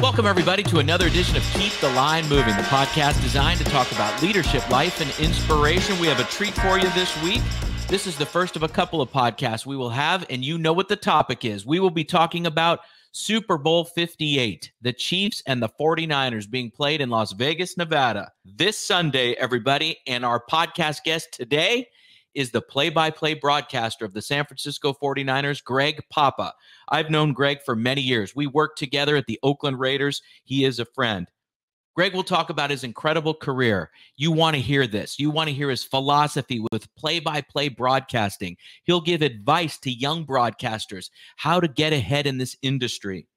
Welcome, everybody, to another edition of Keep the Line Moving, the podcast designed to talk about leadership, life, and inspiration. We have a treat for you this week. This is the first of a couple of podcasts we will have, and you know what the topic is. We will be talking about Super Bowl 58, the Chiefs and the 49ers being played in Las Vegas, Nevada this Sunday, everybody. And our podcast guest today is the play-by-play broadcaster of the San Francisco 49ers, Greg Papa. I've known Greg for many years. We worked together at the Oakland Raiders. He is a friend. Greg will talk about his incredible career. You want to hear this. You want to hear his philosophy with play-by-play broadcasting. He'll give advice to young broadcasters how to get ahead in this industry.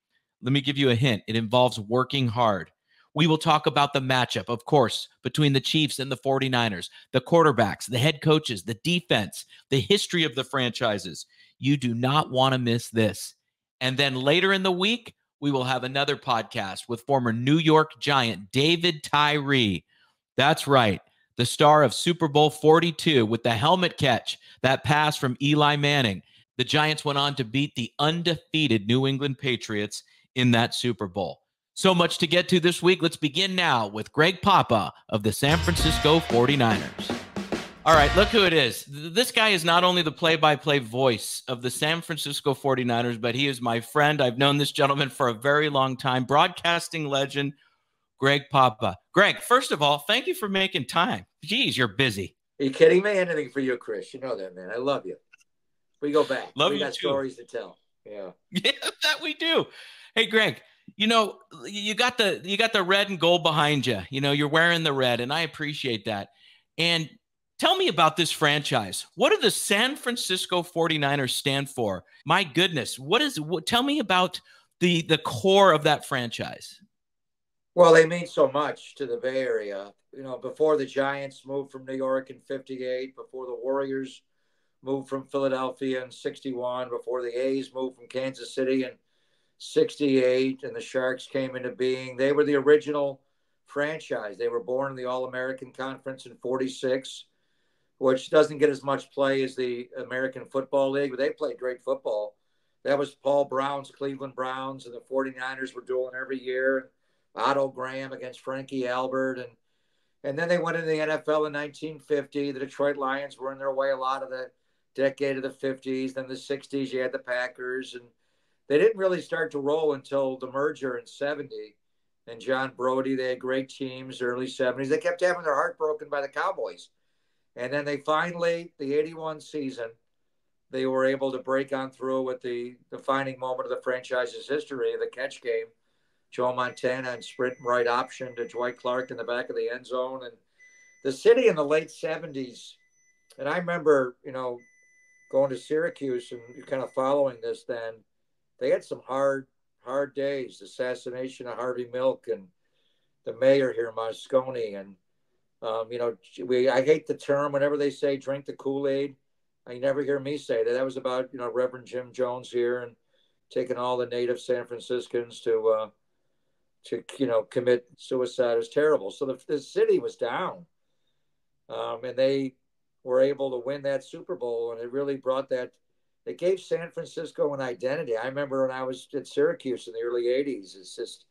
Let me give you a hint. It involves working hard. We will talk about the matchup, of course, between the Chiefs and the 49ers, the quarterbacks, the head coaches, the defense, the history of the franchises. You do not want to miss this. And then later in the week, we will have another podcast with former New York Giant David Tyree. That's right, the star of Super Bowl 42 with the helmet catch, that pass from Eli Manning. The Giants went on to beat the undefeated New England Patriots in that Super Bowl. So much to get to this week. Let's begin now with Greg Papa of the San Francisco 49ers. All right, look who it is. This guy is not only the play-by-play voice of the San Francisco 49ers, but he is my friend. I've known this gentleman for a very long time. Broadcasting legend, Greg Papa. Greg, first of all, thank you for making time. Geez, you're busy. Are you kidding me? Anything for you, Chris. You know that, man. I love you. We go back. Love we you got too. Stories to tell. Yeah. Yeah, that we do. Hey, Greg, you know, you got the red and gold behind you. You know, you're wearing the red, and I appreciate that. And tell me about this franchise. What do the San Francisco 49ers stand for? My goodness, tell me about the core of that franchise. Well, they mean so much to the Bay Area. You know, before the Giants moved from New York in 58, before the Warriors moved from Philadelphia in 61, before the A's moved from Kansas City in 68, and the Sharks came into being. They were the original franchise. They were born in the All-American Conference in 46, which doesn't get as much play as the American Football League, but they played great football. That was Paul Brown's Cleveland Browns, and the 49ers were dueling every year. Otto Graham against Frankie Albert. And then they went into the NFL in 1950. The Detroit Lions were in their way a lot of the decade of the 50s. Then the 60s, you had the Packers. And they didn't really start to roll until the merger in 70. And John Brody, they had great teams, early 70s. They kept having their heart broken by the Cowboys. And then they finally, the 81 season, they were able to break on through with the defining moment of the franchise's history, the catch game. Joe Montana and sprint right option to Dwight Clark in the back of the end zone. And the city in the late 70s, and I remember, you know, going to Syracuse and kind of following this then, they had some hard days. The assassination of Harvey Milk and the mayor here, Moscone. And, you know, I hate the term whenever they say drink the Kool-Aid. I never hear me say that. That was about, you know, Reverend Jim Jones here and taking all the native San Franciscans to you know, commit suicide. It was terrible. So the city was down, and they were able to win that Super Bowl, and it really brought that. It gave San Francisco an identity. I remember when I was at Syracuse in the early 80s. It's just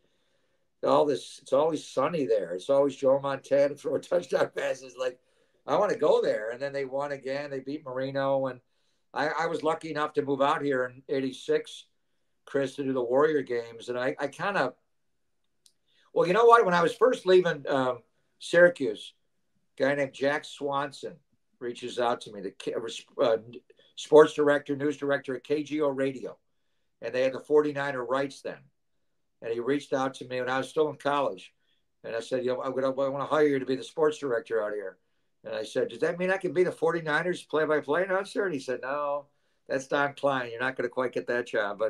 it's always sunny there. It's always Joe Montana throwing touchdown passes. Like, I want to go there. And then they won again. They beat Marino. And I was lucky enough to move out here in 86, Chris, to do the Warrior games. And I kind of, well, you know what? When I was first leaving Syracuse, a guy named Jack Swanson reaches out to me, the sports director, news director at KGO Radio. And they had the 49er rights then. And he reached out to me when I was still in college. And I said, you know, I want to hire you to be the sports director out here. And I said, does that mean I can be the 49ers play-by-play announcer? And he said, no, that's Don Klein. You're not going to quite get that job.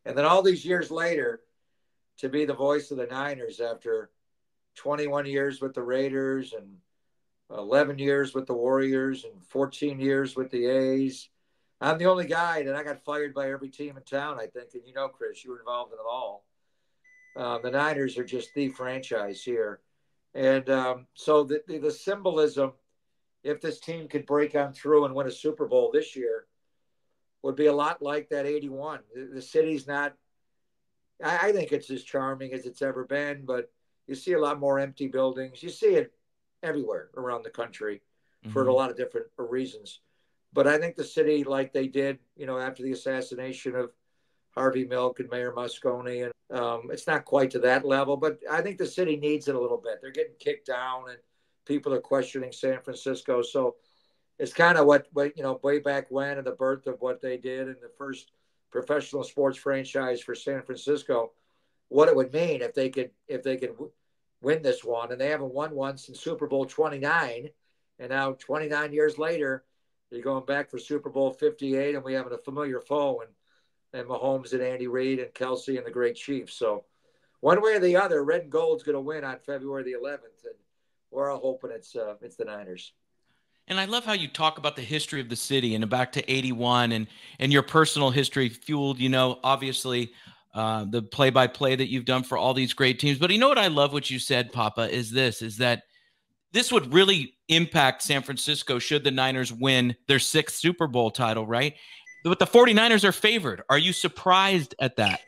And then all these years later, to be the voice of the Niners after 21 years with the Raiders and 11 years with the Warriors and 14 years with the A's. I'm the only guy that I got fired by every team in town, I think. And you know, Chris, you were involved in it all. The Niners are just the franchise here. And so the symbolism, if this team could break on through and win a Super Bowl this year, would be a lot like that 81. The city's not I think it's as charming as it's ever been, but you see a lot more empty buildings. You see it everywhere around the country for a Hmm. lot of different reasons. But I think the city, like they did, after the assassination of Harvey Milk and Mayor Moscone, and it's not quite to that level, but I think the city needs it a little bit. They're getting kicked down, and people are questioning San Francisco. So it's kind of what way back when, and the birth of what they did, and the first professional sports franchise for San Francisco, what it would mean if they could win this one, and they haven't won one since Super Bowl 29, and now 29 years later, they're going back for Super Bowl 58, and we have a familiar foe, and Mahomes and Andy Reid and Kelsey and the great Chiefs. So one way or the other, red and gold's going to win on February the 11th, and we're all hoping it's the Niners. And I love how you talk about the history of the city and back to 81 and your personal history fueled, obviously the play by play that you've done for all these great teams. But you know what I love what you said, Papa, is that this would really impact San Francisco should the Niners win their sixth Super Bowl title, right? But the 49ers are favored. Are you surprised at that?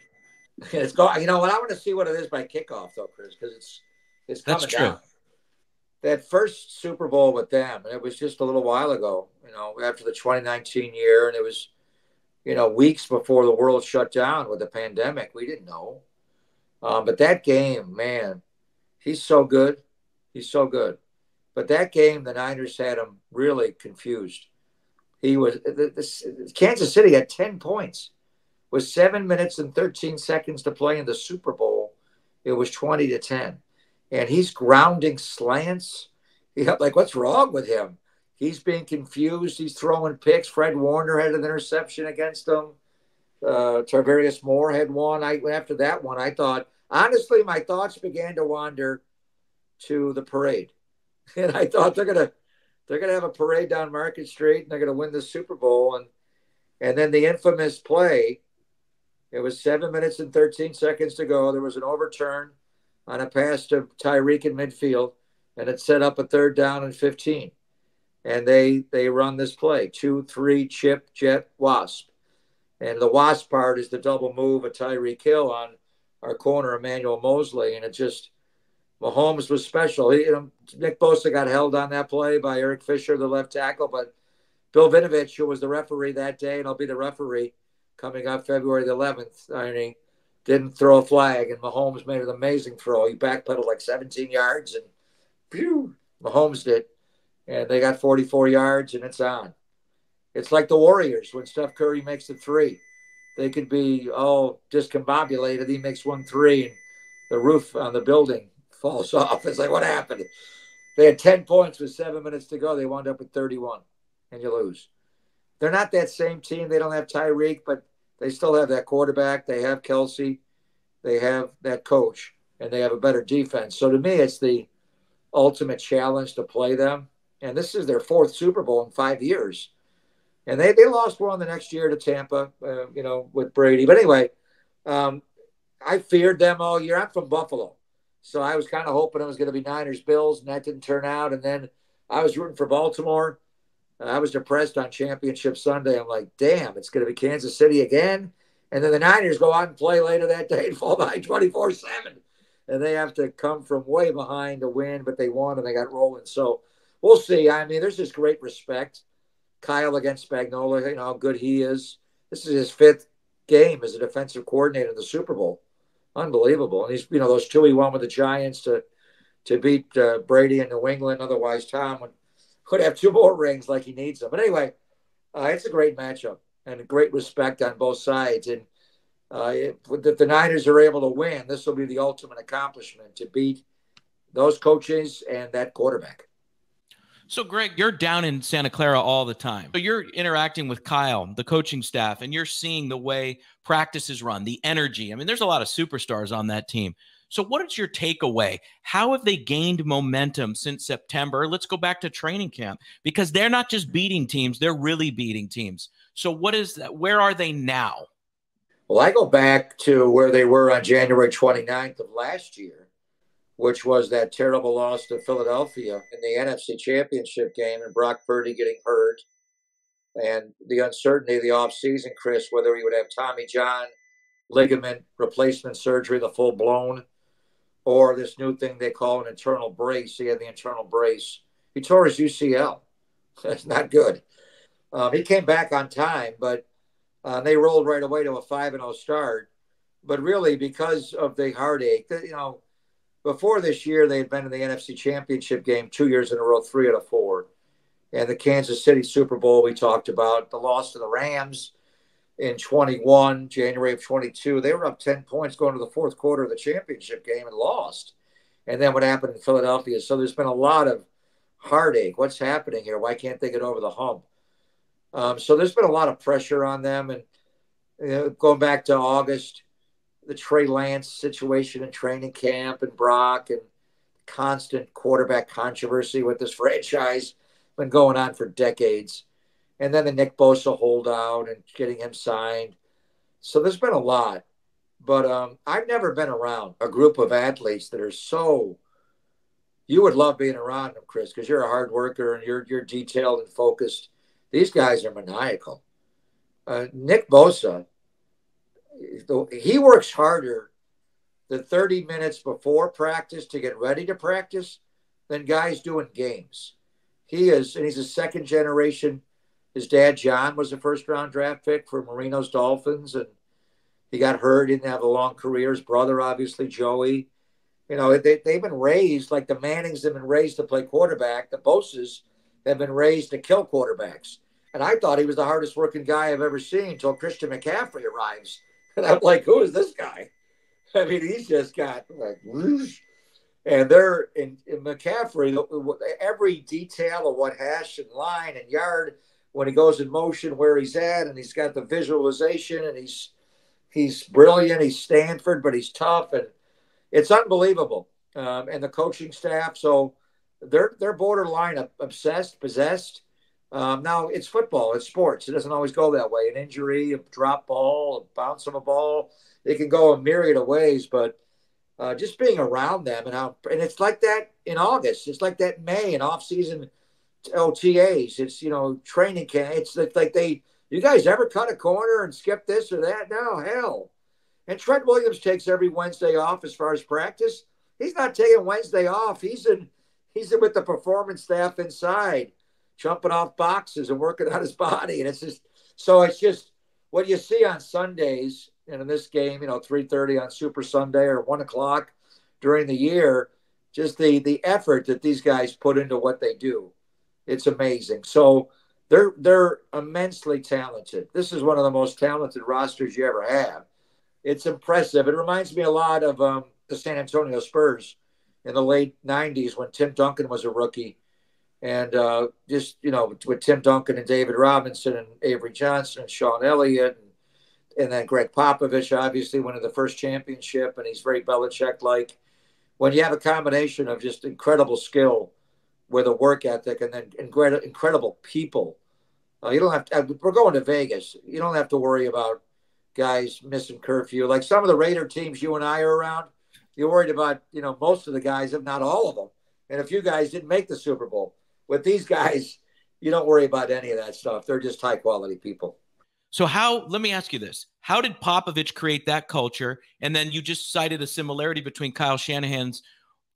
It's going. You know what? I want to see what it is by kickoff though, Chris, because it's That's coming true. down. That first Super Bowl with them, and it was just a little while ago. After the 2019 year, and it was weeks before the world shut down with the pandemic. We didn't know, but that game, man, he's so good. He's so good. But that game, the Niners had him really confused. He was Kansas City had 10 points with 7 minutes and 13 seconds to play in the Super Bowl. It was 20-10, and he's grounding slants. Like what's wrong with him? He's being confused. He's throwing picks. Fred Warner had an interception against him. Tarvarius Moore had one. After that one, I thought honestly, my thoughts began to wander to the parade, and I thought they're gonna have a parade down Market Street, and they're gonna win the Super Bowl, and then the infamous play. It was 7 minutes and 13 seconds to go. There was an overturn on a pass to Tyreek in midfield, and it set up a third down and 15. And they run this play 2-3 chip jet wasp, and the wasp part is the double move of Tyreek Hill on our corner Emmanuel Mosley, and it just Mahomes was special. Nick Bosa got held on that play by Eric Fisher, the left tackle, but Bill Vinovich, who was the referee that day, and I'll be the referee coming up February the 11th, he didn't throw a flag, and Mahomes made an amazing throw. He backpedaled like 17 yards, and phew, Mahomes did, and they got 44 yards, and it's on. It's like the Warriors when Steph Curry makes a three. They could be all discombobulated. He makes 1 3, and the roof on the building falls off. It's like, what happened? They had 10 points with 7 minutes to go. They wound up with 31, and you lose. They're not that same team. They don't have Tyreek, but they still have that quarterback. They have Kelsey. They have that coach, and they have a better defense. So to me, it's the ultimate challenge to play them. And this is their fourth Super Bowl in 5 years. And they lost one the next year to Tampa, with Brady. But anyway, um, I feared them all year. I'm from Buffalo. So I was kind of hoping it was going to be Niners Bills, and that didn't turn out. And then I was rooting for Baltimore. I was depressed on Championship Sunday. I'm like, damn, it's going to be Kansas City again. And then the Niners go out and play later that day and fall behind 24-7. And they have to come from way behind to win, but they won and they got rolling. So we'll see. I mean, there's just great respect. Kyle against Spagnola, how good he is. This is his fifth game as a defensive coordinator in the Super Bowl. Unbelievable. And he's, those two he won with the Giants to beat Brady in New England. Otherwise, Tom could have two more rings like he needs them. But anyway, it's a great matchup and a great respect on both sides. And if the Niners are able to win, this will be the ultimate accomplishment to beat those coaches and that quarterback. So, Greg, you're down in Santa Clara all the time. So you're interacting with Kyle, the coaching staff, and you're seeing the way practices run, the energy. I mean, there's a lot of superstars on that team. So, what is your takeaway? How have they gained momentum since September? Let's go back to training camp because they're not just beating teams, they're really beating teams. So, what is that? Where are they now? Well, I go back to where they were on January 29th of last year, which was that terrible loss to Philadelphia in the NFC Championship game and Brock Purdy getting hurt and the uncertainty of the offseason, Chris, whether he would have Tommy John ligament replacement surgery, the full blown, or this new thing they call an internal brace. He had the internal brace. He tore his UCL. That's not good. He came back on time, but they rolled right away to a 5-0 start. But really, because of the heartache, before this year, they had been in the NFC Championship game 2 years in a row, 3 out of 4. And the Kansas City Super Bowl we talked about, the loss to the Rams in 21, January of 22. They were up 10 points going to the fourth quarter of the championship game and lost. And then what happened in Philadelphia. So there's been a lot of heartache. What's happening here? Why can't they get over the hump? So there's been a lot of pressure on them. And going back to August, the Trey Lance situation in training camp and Brock and constant quarterback controversy with this franchise been going on for decades. And then the Nick Bosa holdout and getting him signed. So there's been a lot. But I've never been around a group of athletes that are so. You would love being around them, Chris, because you're a hard worker and you're detailed and focused. These guys are maniacal. Nick Bosa, he works harder than 30 minutes before practice to get ready to practice than guys doing games. He's a second generation. His dad, John, was a first-round draft pick for Marino's Dolphins, and he got hurt, didn't have a long career. His brother, obviously, Joey. They've been raised, like the Mannings have been raised to play quarterback. The Boses have been raised to kill quarterbacks. And I thought he was the hardest working guy I've ever seen until Christian McCaffrey arrives. And I'm like, who is this guy? I mean, he's just got like, whoosh. And they're in McCaffrey, every detail of what hash and line and yard, when he goes in motion, where he's at, and he's got the visualization, and he's brilliant. He's Stanford, but he's tough, and it's unbelievable. And the coaching staff, so they're borderline obsessed, possessed. Now it's football, it's sports. It doesn't always go that way. An injury, a drop ball, a bounce of a ball, it can go a myriad of ways. But just being around them and it's like that in August. It's like that in May and off-season OTAs. It's training camp. It's like you guys ever cut a corner and skip this or that? No, hell. And Trent Williams takes every Wednesday off as far as practice. He's not taking Wednesday off. He's in with the performance staff inside, jumping off boxes and working on his body. And it's just what you see on Sundays. And in this game, 3:30 on Super Sunday or 1:00 during the year, just the effort that these guys put into what they do. It's amazing. So they're immensely talented. This is one of the most talented rosters you ever have. It's impressive. It reminds me a lot of the San Antonio Spurs in the late 90s when Tim Duncan was a rookie. And with Tim Duncan and David Robinson and Avery Johnson and Sean Elliott and then Greg Popovich, obviously, winning the first championship, and he's very Belichick-like. When you have a combination of just incredible skill with a work ethic and then incredible people, you don't have to. We're going to Vegas. You don't have to worry about guys missing curfew. Like some of the Raider teams you and I are around, you're worried about, most of the guys, if not all of them. And a few guys didn't make the Super Bowl. With these guys, you don't worry about any of that stuff. They're just high-quality people. So let me ask you this. How did Popovich create that culture? And then you just cited a similarity between Kyle Shanahan's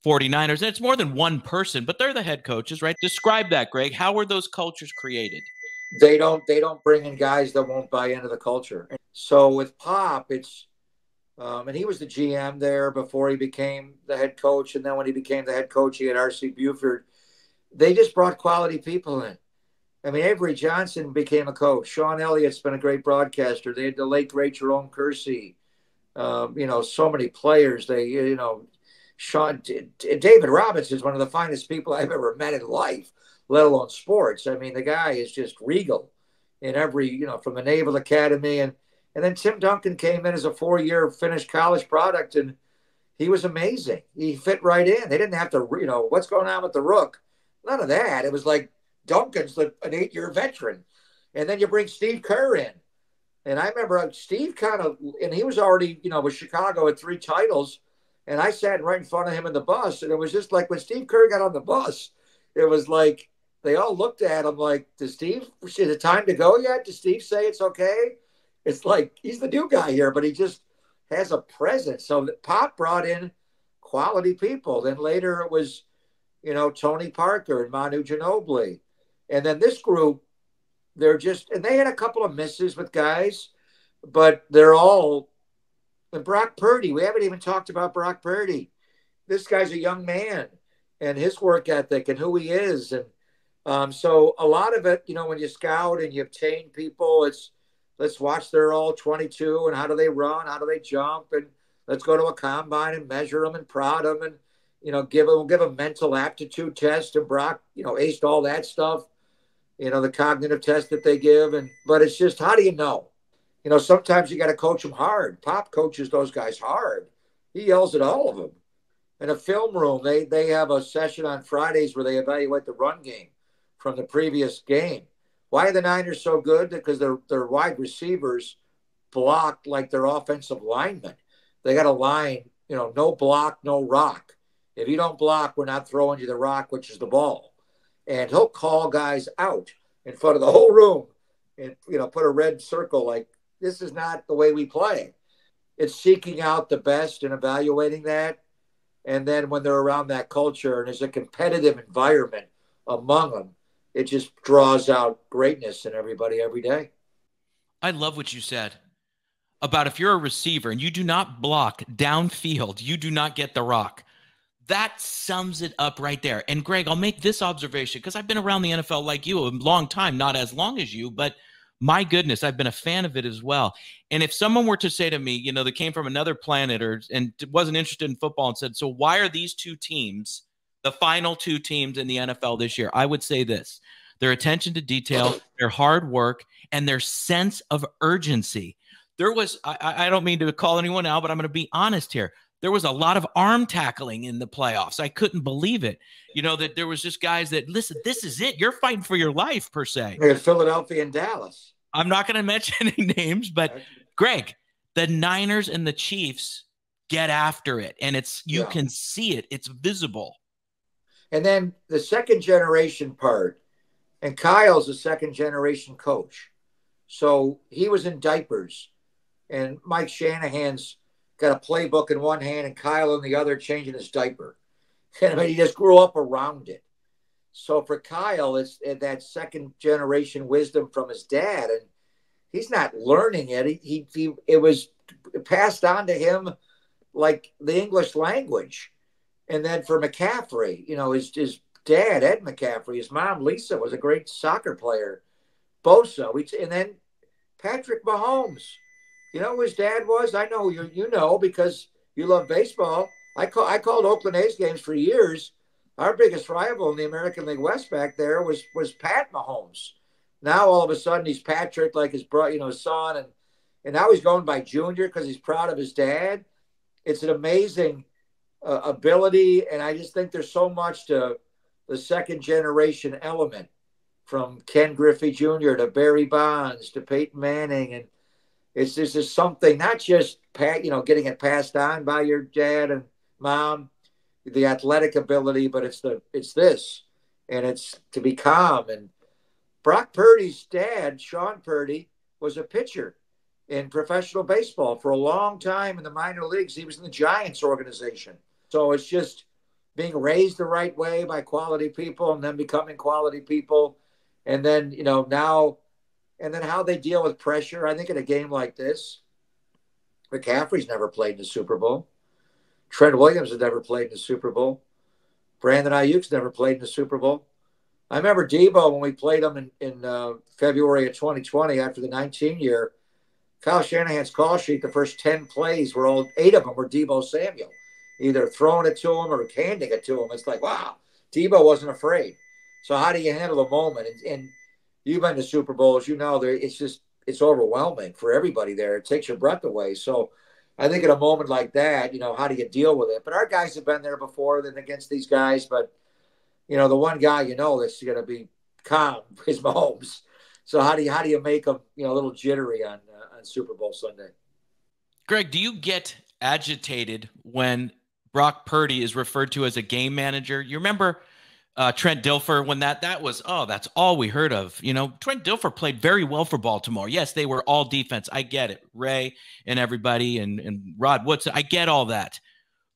49ers. And it's more than one person, but they're the head coaches, right? Describe that, Greg. How were those cultures created? They don't bring in guys that won't buy into the culture. So with Pop, it's and he was the GM there before he became the head coach. And then when he became the head coach, he had R.C. Buford. They just brought quality people in. I mean, Avery Johnson became a coach. Sean Elliott's been a great broadcaster. They had the late, great Jerome Kersey. So many players. David Robinson is one of the finest people I've ever met in life, let alone sports. I mean, the guy is just regal in every, from the Naval Academy. And then Tim Duncan came in as a 4-year finished college product, and he was amazing. He fit right in. They didn't have to, what's going on with the Rook? None of that. It was like Duncan's an 8-year veteran. And then you bring Steve Kerr in. And I remember Steve and he was already, with Chicago at 3 titles. And I sat right in front of him in the bus. And it was just like when Steve Kerr got on the bus, it was like they all looked at him like, is it time to go yet? Does Steve say it's okay? It's like he's the new guy here, but he just has a presence. So Pop brought in quality people. Then later it was, Tony Parker and Manu Ginobili. And then this group, and they had a couple of misses with guys, but they're all, and Brock Purdy, we haven't even talked about Brock Purdy. This guy's a young man and his work ethic and who he is. And so a lot of it, when you scout and you obtain people, let's watch their all 22 and how do they run, how do they jump, and let's go to a combine and measure them and prod them and give a mental aptitude test. And Brock, aced all that stuff, the cognitive test that they give. But it's just, how do you know? Sometimes you got to coach them hard. Pop coaches those guys hard. He yells at all of them. In a film room, they have a session on Fridays where they evaluate the run game from the previous game. Why are the Niners so good? Because their wide receivers block like their offensive linemen. They got a line, no block, no rock. If you don't block, we're not throwing you the rock, which is the ball. And he'll call guys out in front of the whole room and, put a red circle like, this is not the way we play. It's seeking out the best and evaluating that. And then when they're around that culture and there's a competitive environment among them, it just draws out greatness in everybody every day. I love what you said about if you're a receiver and you do not block downfield, you do not get the rock. That sums it up right there. And Greg, I'll make this observation because I've been around the NFL like you a long time, not as long as you, but my goodness, I've been a fan of it as well. And if someone were to say to me, that came from another planet and wasn't interested in football and said, so why are these two teams, the final two teams in the NFL this year? I would say this: their attention to detail, their hard work, and their sense of urgency. There was, I don't mean to call anyone out, but I'm going to be honest here. There was a lot of arm tackling in the playoffs. I couldn't believe it. That there was just guys that, listen, this is it. You're fighting for your life, per se. Philadelphia and Dallas. I'm not going to mention any names, but Greg, the Niners and the Chiefs get after it, and you can see it. It's visible. And then the second generation part, and Kyle's a second generation coach. So he was in diapers, and Mike Shanahan's got a playbook in one hand and Kyle in the other, changing his diaper. And he just grew up around it. So for Kyle, it's that second generation wisdom from his dad, and he's not learning it. It was passed on to him like the English language. And then for McCaffrey, his dad, Ed McCaffrey, his mom, Lisa, was a great soccer player. Bosa, and then Patrick Mahomes. You know who his dad was? I know you know because you love baseball. I called Oakland A's games for years. Our biggest rival in the American League West back there was Pat Mahomes. Now all of a sudden he's Patrick, like his brother, his son, and now he's going by Junior because he's proud of his dad. It's an amazing ability, and I just think there's so much to the second generation element, from Ken Griffey Jr. to Barry Bonds to Peyton Manning, and it's just something, not just getting it passed on by your dad and mom, the athletic ability, but it's this, and it's to be calm. And Brock Purdy's dad, Sean Purdy, was a pitcher in professional baseball for a long time in the minor leagues. He was in the Giants organization. So it's just being raised the right way by quality people and then becoming quality people. And then, now, and then how they deal with pressure. I think in a game like this, McCaffrey's never played in the Super Bowl. Trent Williams has never played in the Super Bowl. Brandon Ayuk's never played in the Super Bowl. I remember Debo when we played him in February of 2020 after the 19 year. Kyle Shanahan's call sheet, the first 10 plays were 8 of them were Debo Samuel, either throwing it to him or handing it to him. It's like, wow, Debo wasn't afraid. So how do you handle a moment? And you've been to Super Bowls, it's overwhelming for everybody there. It takes your breath away. So I think in a moment like that, how do you deal with it? But our guys have been there before than against these guys. But, the one guy that's going to be calm is Mahomes. So how do you make them, a little jittery on Super Bowl Sunday? Greg, do you get agitated when Brock Purdy is referred to as a game manager? You remember Trent Dilfer, when that was, oh, that's all we heard of. Trent Dilfer played very well for Baltimore. Yes, they were all defense. I get it. Ray and everybody and Rod Woodson. I get all that.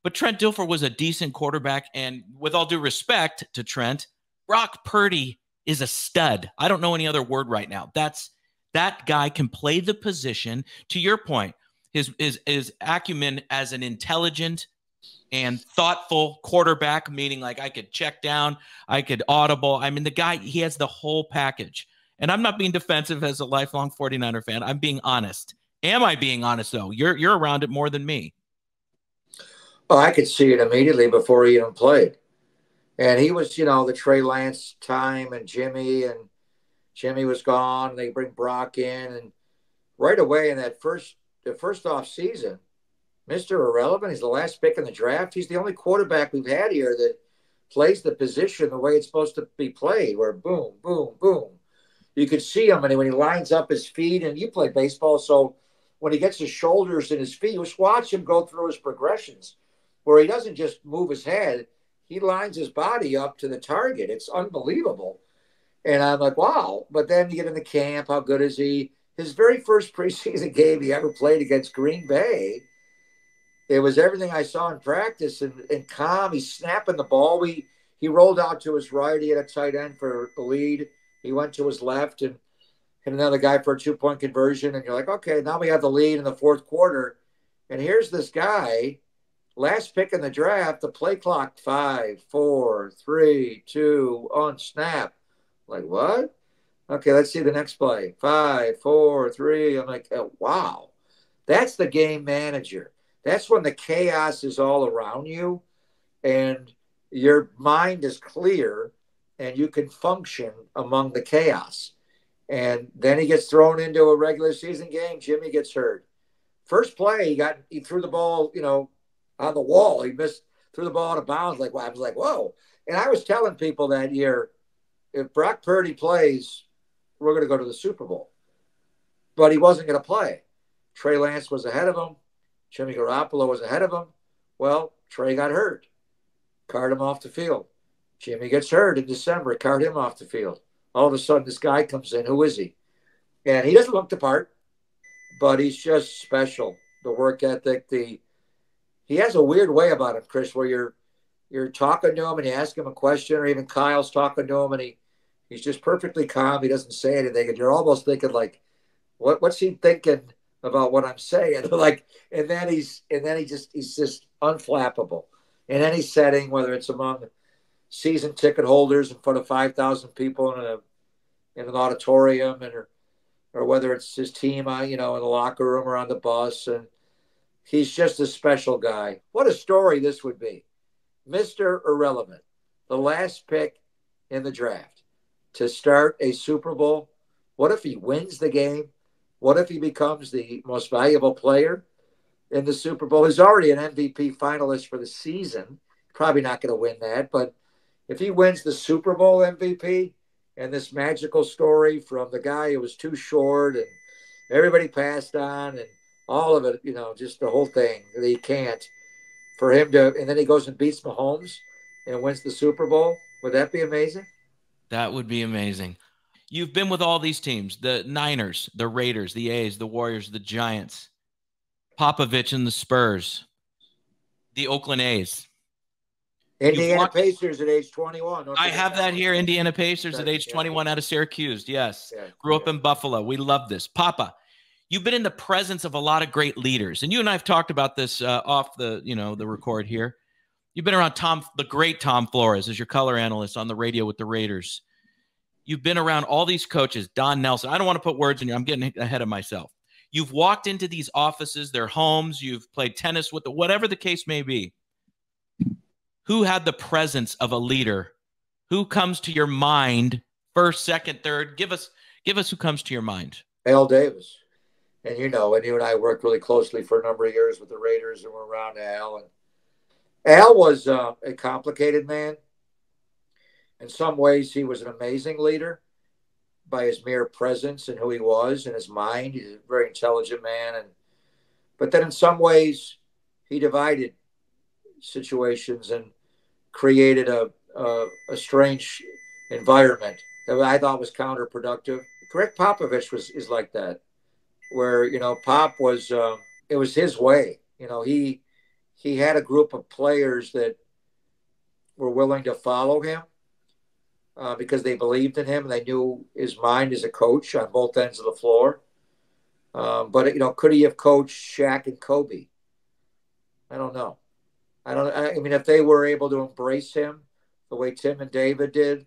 But Trent Dilfer was a decent quarterback. And with all due respect to Trent, Brock Purdy is a stud. I don't know any other word right now. That guy can play the position. To your point, his acumen as an intelligent and thoughtful quarterback, meaning like I could check down, I could audible. I mean, the guy, he has the whole package. And I'm not being defensive as a lifelong 49er fan. I'm being honest. Am I being honest, though? You're around it more than me. Oh, I could see it immediately before he even played. And he was, the Trey Lance time and Jimmy was gone. They bring Brock in. And right away in the first off season, Mr. Irrelevant, he's the last pick in the draft. He's the only quarterback we've had here that plays the position the way it's supposed to be played, where boom, boom, boom. You could see him, and when he lines up his feet, and you play baseball, so when he gets his shoulders and his feet, just watch him go through his progressions, where he doesn't just move his head, he lines his body up to the target. It's unbelievable. And I'm like, wow. But then you get in the camp, how good is he? His very first preseason game he ever played against Green Bay, it was everything I saw in practice and calm. He's snapping the ball. He rolled out to his right. He had a tight end for the lead. He went to his left and hit another guy for a 2-point conversion. And you're like, okay, now we have the lead in the fourth quarter. And here's this guy, last pick in the draft, the play clock, 5, 4, 3, 2, on snap. Like, what? Okay, let's see the next play. 5, 4, 3. I'm like, oh, wow. That's the game manager. That's when the chaos is all around you and your mind is clear and you can function among the chaos. And then he gets thrown into a regular season game. Jimmy gets hurt. First play, he threw the ball, on the wall. He threw the ball out of bounds. I was like, whoa. And I was telling people that year, if Brock Purdy plays, we're going to go to the Super Bowl. But he wasn't going to play. Trey Lance was ahead of him. Jimmy Garoppolo was ahead of him. Well, Trey got hurt. Cart him off the field. Jimmy gets hurt in December. Cart him off the field. All of a sudden, this guy comes in. Who is he? And he doesn't look the part, but he's just special. The work ethic. He has a weird way about him, Chris, where you're talking to him and you ask him a question, or even Kyle's talking to him and he's just perfectly calm. He doesn't say anything, and you're almost thinking like, what's he thinking about what I'm saying? And then he's just unflappable in any setting, whether it's among season ticket holders in front of 5,000 people in an auditorium, or whether it's his team, in the locker room or on the bus, and he's just a special guy. What a story this would be. Mr. Irrelevant, the last pick in the draft to start a Super Bowl. What if he wins the game? What if he becomes the most valuable player in the Super Bowl? He's already an MVP finalist for the season. Probably not going to win that. But if he wins the Super Bowl MVP and this magical story from the guy who was too short and everybody passed on and all of it, just the whole thing that he can't, for him to, and then he goes and beats Mahomes and wins the Super Bowl. Would that be amazing? That would be amazing. You've been with all these teams, the Niners, the Raiders, the A's, the Warriors, the Giants, Popovich and the Spurs, the Oakland A's. Indiana Pacers at age 21. I have that here. Indiana Pacers at age 21 out of Syracuse. Yes. Yeah, grew up in Buffalo. We love this. Papa, you've been in the presence of a lot of great leaders. And you and I have talked about this off the record here. You've been around the great Tom Flores as your color analyst on the radio with the Raiders. You've been around all these coaches, Don Nelson. I don't want to put words in you. I'm getting ahead of myself. You've walked into these offices, their homes. You've played tennis with them, whatever the case may be. Who had the presence of a leader? Who comes to your mind first, second, third? Give us who comes to your mind. Al Davis. And and you and I worked really closely for a number of years with the Raiders, and we're around Al. And Al was a complicated man. In some ways, he was an amazing leader by his mere presence and who he was and his mind. He's a very intelligent man. But then in some ways, he divided situations and created a a strange environment that I thought was counterproductive. Greg Popovich is like that, where Pop was. It was his way. He had a group of players that were willing to follow him because they believed in him and they knew his mind as a coach on both ends of the floor. But could he have coached Shaq and Kobe? I don't know. I mean, if they were able to embrace him the way Tim and David did,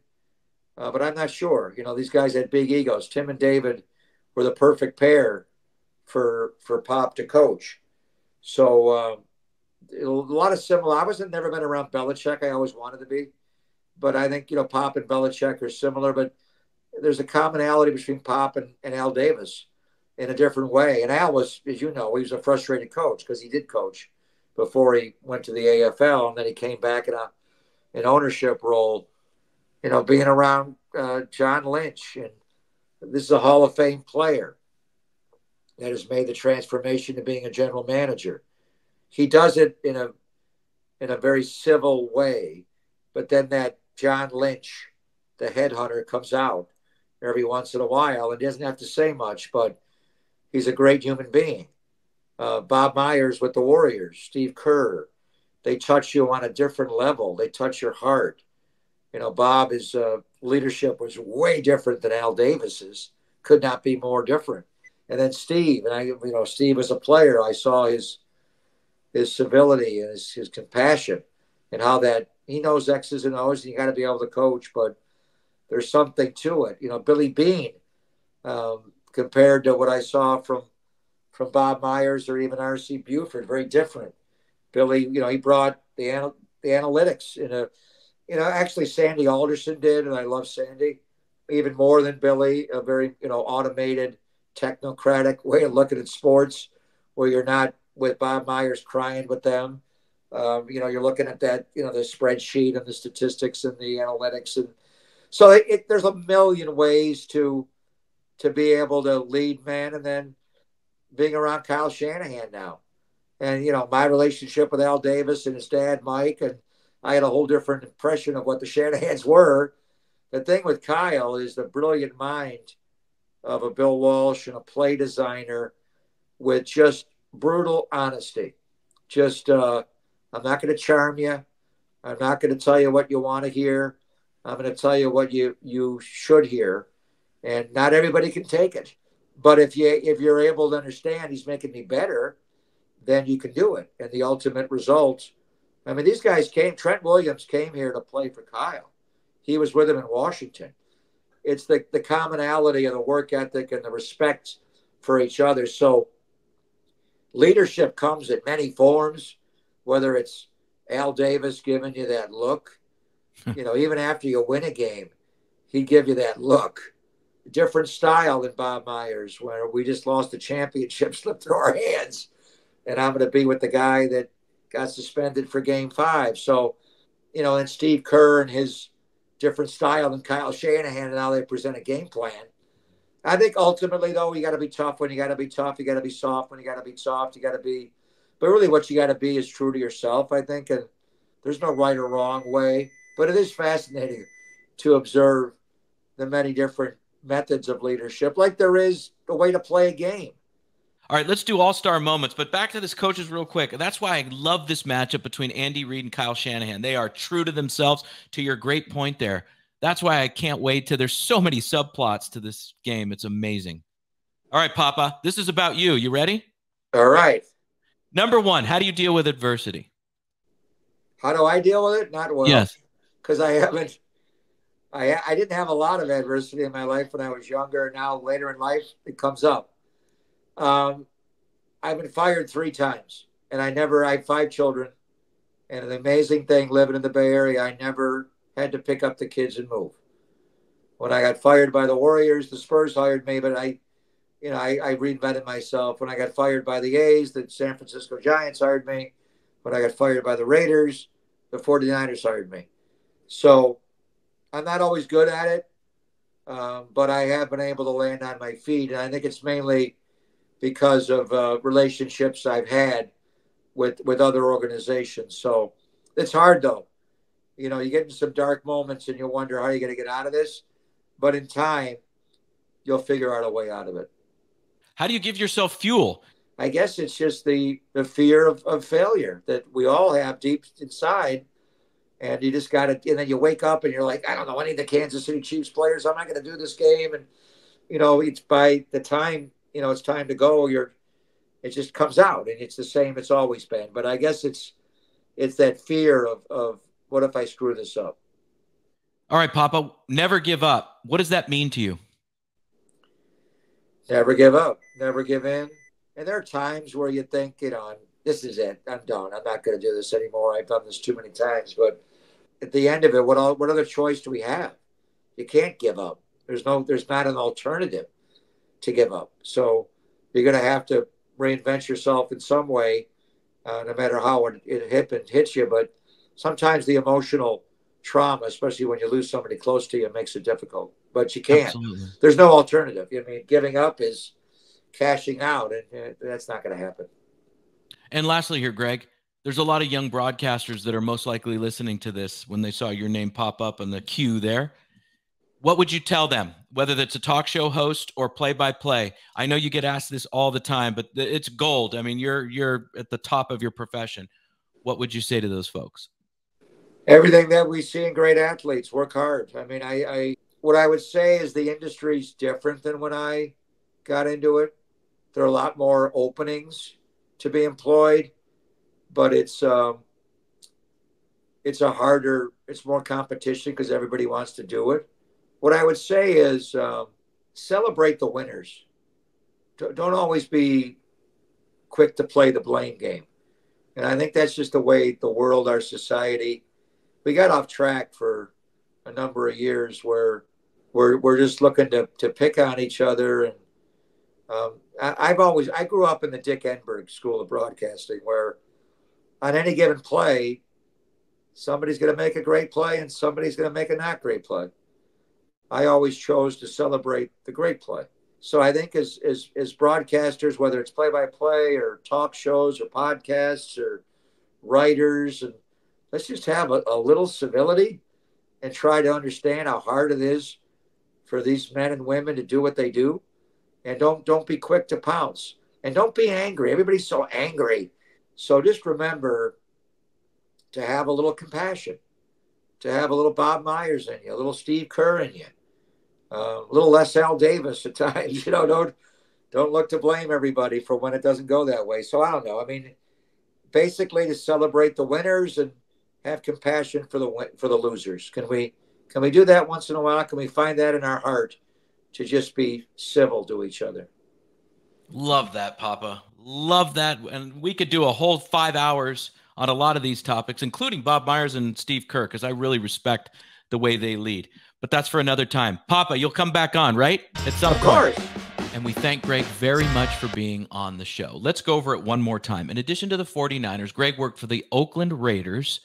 but I'm not sure. These guys had big egos. Tim and David were the perfect pair for Pop to coach. So a lot of similar. I wasn't never been around Belichick. I always wanted to be, but I think Pop and Belichick are similar. But there's a commonality between Pop and Al Davis in a different way. And Al was, as you know, he was a frustrated coach because he did coach before he went to the AFL, and then he came back in an ownership role. Being around John Lynch, and this is a Hall of Fame player that has made the transformation to being a general manager. He does it in a very civil way, but then that John Lynch, the headhunter, comes out every once in a while and doesn't have to say much, but he's a great human being. Bob Myers with the Warriors, Steve Kerr, they touch you on a different level. They touch your heart. Bob's leadership was way different than Al Davis's. Could not be more different. And then Steve, and Steve as a player, I saw his civility and his compassion, and how that he knows X's and O's, and you got to be able to coach, but there's something to it. Billy Beane, compared to what I saw from Bob Myers or even R.C. Buford, very different. Billy, he brought the analytics in a, actually Sandy Alderson did, and I love Sandy even more than Billy. A very automated, technocratic way of looking at sports, where you're not with Bob Myers crying with them. You're looking at that, the spreadsheet and the statistics and the analytics, and so there's a million ways to be able to lead men. And then being around Kyle Shanahan now, and my relationship with Al Davis and his dad Mike, and I had a whole different impression of what the Shanahans were. The thing with Kyle is the brilliant mind of a Bill Walsh and a play designer with just brutal honesty. Just, I'm not going to charm you. I'm not going to tell you what you want to hear. I'm going to tell you what you should hear. And not everybody can take it. But if you're able to understand he's making me better, then you can do it. And the ultimate result, I mean, these guys came, Trent Williams came here to play for Kyle. He was with him in Washington. It's the commonality of the work ethic and the respect for each other. So leadership comes in many forms, whether it's Al Davis giving you that look, even after you win a game, he'd give you that look. Different style than Bob Myers, where we just lost the championship, slipped through our hands, and I'm going to be with the guy that got suspended for Game 5. So, and Steve Kerr and his different style than Kyle Shanahan and how they present a game plan. I think ultimately, though, you got to be tough when you got to be tough. You got to be soft when you got to be soft. You got to be, but really what you got to be is true to yourself, I think. And there's no right or wrong way, but it is fascinating to observe the many different methods of leadership, like there is a way to play a game. All right, let's do all-star moments, but back to this coaches real quick. That's why I love this matchup between Andy Reid and Kyle Shanahan. They are true to themselves, to your great point there. That's why I can't wait till there's so many subplots to this game. It's amazing. All right, Papa, this is about you. You ready? All right. Number one, how do you deal with adversity? How do I deal with it? Not well. Yes. Because I didn't have a lot of adversity in my life when I was younger. Now, later in life, it comes up. I've been fired 3 times, and I had 5 children. And the amazing thing living in the Bay Area, I never had to pick up the kids and move. When I got fired by the Warriors, the Spurs hired me, but I reinvented myself. When I got fired by the A's, the San Francisco Giants hired me. When I got fired by the Raiders, the 49ers hired me. So I'm not always good at it, but I have been able to land on my feet. And I think it's mainly because of relationships I've had with other organizations. So it's hard, though. You know, you get into some dark moments and you'll wonder how you're going to get out of this. But in time, you'll figure out a way out of it. How do you give yourself fuel? I guess it's just the fear of failure that we all have deep inside. And you just got to, and then you wake up and you're like, I don't know any of the Kansas City Chiefs players. I'm not going to do this game. And, you know, it's by the time, you know, it's time to go, it just comes out, and it's the same it's always been. But I guess it's that fear of what if I screw this up? All right, Papa, never give up. What does that mean to you? Never give up, never give in. And there are times where you think, you know, this is it. I'm done. I'm not going to do this anymore. I've done this too many times. But at the end of it, what other choice do we have? You can't give up. There's not an alternative to give up. So you're going to have to reinvent yourself in some way, no matter how it hits you. But sometimes the emotional trauma, especially when you lose somebody close to you, makes it difficult. But you can't. Absolutely. There's no alternative. I mean, giving up is cashing out, and that's not going to happen. And lastly here, Greg, there's a lot of young broadcasters that are most likely listening to this when they saw your name pop up on the queue there. What would you tell them, whether that's a talk show host or play-by-play? I know you get asked this all the time, but it's gold. I mean, you're at the top of your profession. What would you say to those folks? Everything that we see in great athletes, work hard. I mean, what I would say is the industry's different than when I got into it. There are a lot more openings to be employed, but it's more competition because everybody wants to do it. What I would say is celebrate the winners. Don't always be quick to play the blame game. And I think that's just the way the world, our society, we got off track for a number of years where we're just looking to pick on each other. And I grew up in the Dick Enberg School of Broadcasting, where on any given play, somebody's going to make a great play and somebody's going to make a not great play. I always chose to celebrate the great play. So I think as broadcasters, whether it's play-by-play or talk shows or podcasts or writers, and let's just have a little civility and try to understand how hard it is for these men and women to do what they do. And don't be quick to pounce. And don't be angry. Everybody's so angry. So just remember to have a little compassion, to have a little Bob Myers in you, a little Steve Kerr in you, a little less Al Davis at times. You know, don't look to blame everybody for when it doesn't go that way. So I don't know. I mean, basically to celebrate the winners and have compassion for the losers. Can we do that once in a while? Can we find that in our heart to just be civil to each other? Love that, Papa. Love that. And we could do a whole 5 hours on a lot of these topics, including Bob Myers and Steve Kerr, because I really respect the way they lead. But that's for another time. Papa, you'll come back on, right? At some point. Of course. And we thank Greg very much for being on the show. Let's go over it one more time. In addition to the 49ers, Greg worked for the Oakland Raiders,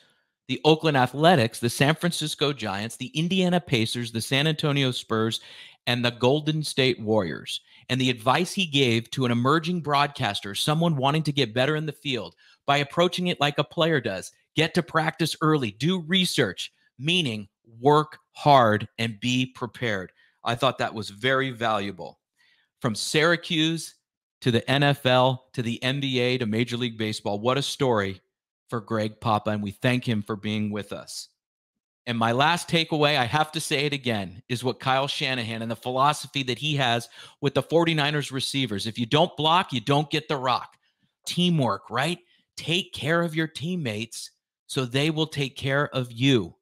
the Oakland Athletics, the San Francisco Giants, the Indiana Pacers, the San Antonio Spurs, and the Golden State Warriors. And the advice he gave to an emerging broadcaster, someone wanting to get better in the field, by approaching it like a player does: get to practice early, do research, meaning work hard and be prepared. I thought that was very valuable. From Syracuse to the NFL to the NBA to Major League Baseball, what a story for Greg Papa, and we thank him for being with us. And my last takeaway, I have to say it again, is what Kyle Shanahan and the philosophy that he has with the 49ers receivers. If you don't block, you don't get the rock. Teamwork, right? Take care of your teammates so they will take care of you.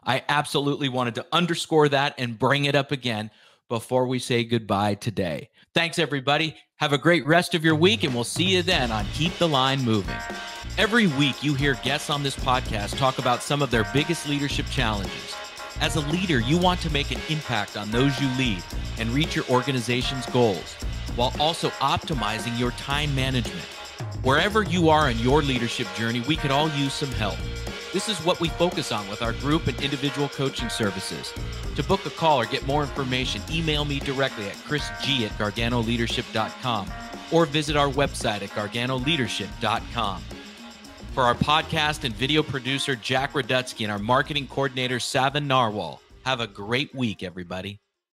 I absolutely wanted to underscore that and bring it up again before we say goodbye today. Thanks, everybody. Have a great rest of your week, and we'll see you then on Keep the Line Moving. Every week, you hear guests on this podcast talk about some of their biggest leadership challenges. As a leader, you want to make an impact on those you lead and reach your organization's goals, while also optimizing your time management. Wherever you are in your leadership journey, we could all use some help. This is what we focus on with our group and individual coaching services. To book a call or get more information, email me directly at chrisg@garganoleadership.com or visit our website at garganoleadership.com. For our podcast and video producer, Jack Radutsky, and our marketing coordinator, Savin Narwal. Have a great week, everybody.